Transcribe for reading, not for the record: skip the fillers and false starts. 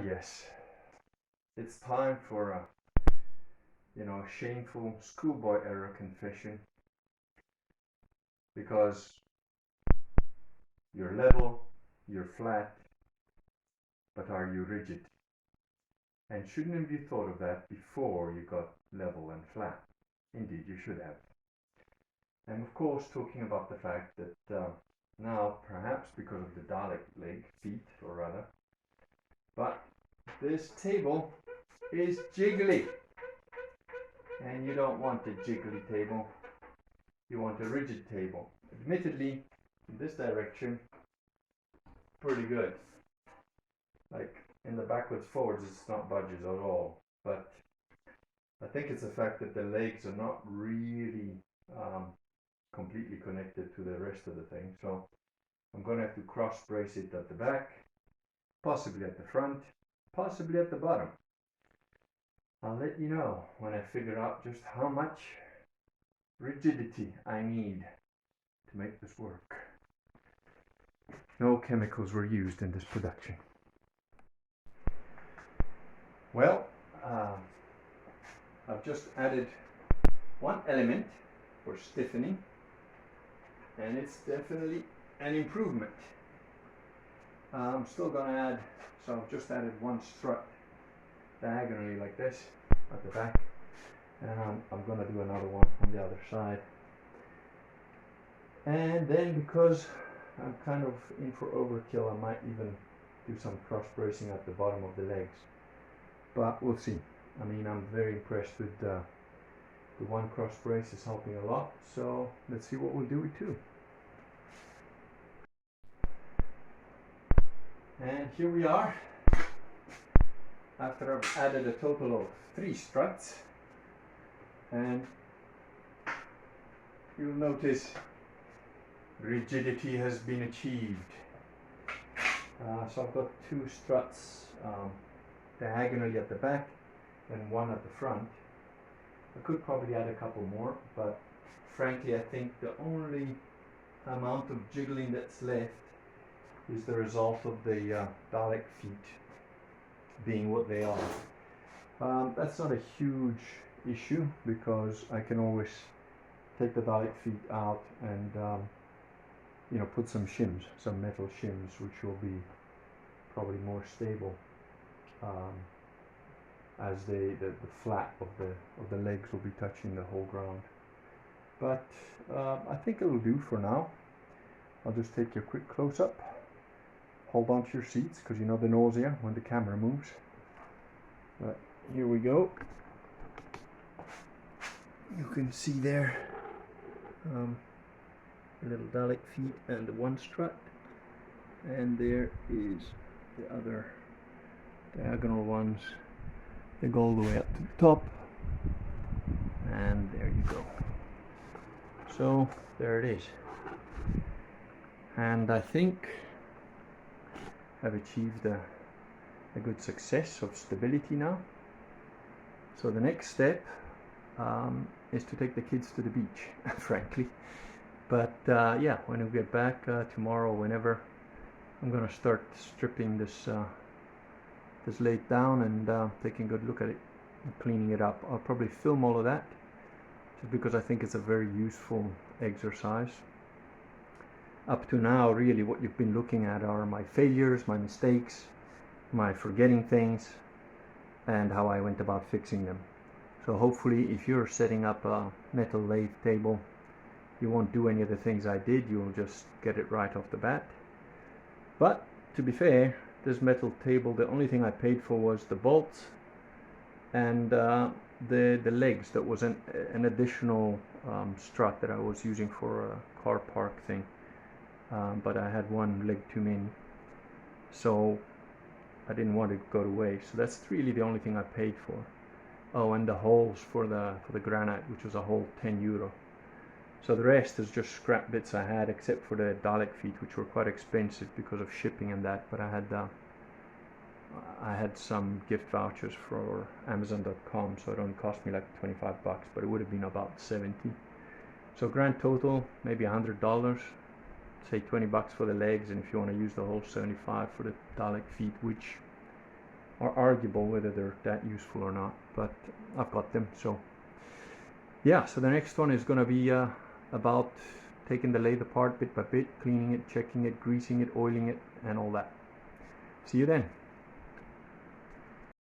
Yes, it's time for a shameful schoolboy error confession, because you're level, you're flat, but are you rigid? And shouldn't have you thought of that before you got level and flat? Indeed, you should have. And of course, talking about the fact that now, perhaps because of the Dalek leg, feet, or rather, but this table is jiggly. And you don't want a jiggly table, you want a rigid table. Admittedly, in this direction, pretty good. Like in the backwards forwards, it's not budges at all. But I think it's the fact that the legs are not really completely connected to the rest of the thing. So I'm going to have to cross brace it at the back, possibly at the front, possibly at the bottom. I'll let you know when I figure out just how much rigidity I need to make this work. No chemicals were used in this production. Well, I've just added one element for stiffening, and it's definitely an improvement. I'm still going to add, so I've just added one strut diagonally like this at the back, and I'm going to do another one on the other side. And then, because I'm kind of in for overkill, I might even do some cross bracing at the bottom of the legs, but we'll see. I mean, I'm very impressed with the one cross brace is helping a lot, so let's see what we'll do with two. And here we are, after I've added a total of 3 struts, and you'll notice rigidity has been achieved. So I've got 2 struts diagonally at the back and 1 at the front. I could probably add a couple more, but frankly I think the only amount of jiggling that's left is the result of the Dalek feet being what they are. That's not a huge issue, because I can always take the Dalek feet out and put some shims, some metal shims, which will be probably more stable, as the flat of the legs will be touching the whole ground. But I think it'll do for now. I'll just take you a quick close-up. Hold on to your seats, because you know the nausea when the camera moves. But here we go. You can see there the little Dalek feet and the one strut, and there is the other diagonal ones. They go all the way up to the top, and there you go. So there it is, and I think I've achieved a good success of stability now. So the next step is to take the kids to the beach, frankly. But yeah, when we get back tomorrow, whenever, I'm going to start stripping this lathe down and taking a good look at it and cleaning it up. I'll probably film all of that, just because I think it's a very useful exercise. Up to now, really what you've been looking at are my failures, my mistakes, my forgetting things, and how I went about fixing them. So hopefully, if you're setting up a metal lathe table, you won't do any of the things I did. You'll just get it right off the bat. But to be fair, this metal table, the only thing I paid for was the bolts and the legs. That was an additional strut that I was using for a car park thing. But I had one leg too many, so I didn't want it to go to waste. So that's really the only thing I paid for. Oh, and the holes for the granite, which was a whole €10. So the rest is just scrap bits I had, except for the Dalek feet, which were quite expensive because of shipping and that. But I had some gift vouchers for Amazon.com, so it only cost me like $25, but it would have been about 70. So grand total, maybe $100. Say $20 for the legs, and if you want to use the whole 75 for the Dalek feet, which are arguable whether they're that useful or not, but I've got them. So yeah, so the next one is going to be about taking the lathe apart bit by bit, cleaning it, checking it, greasing it, oiling it, and all that. See you then.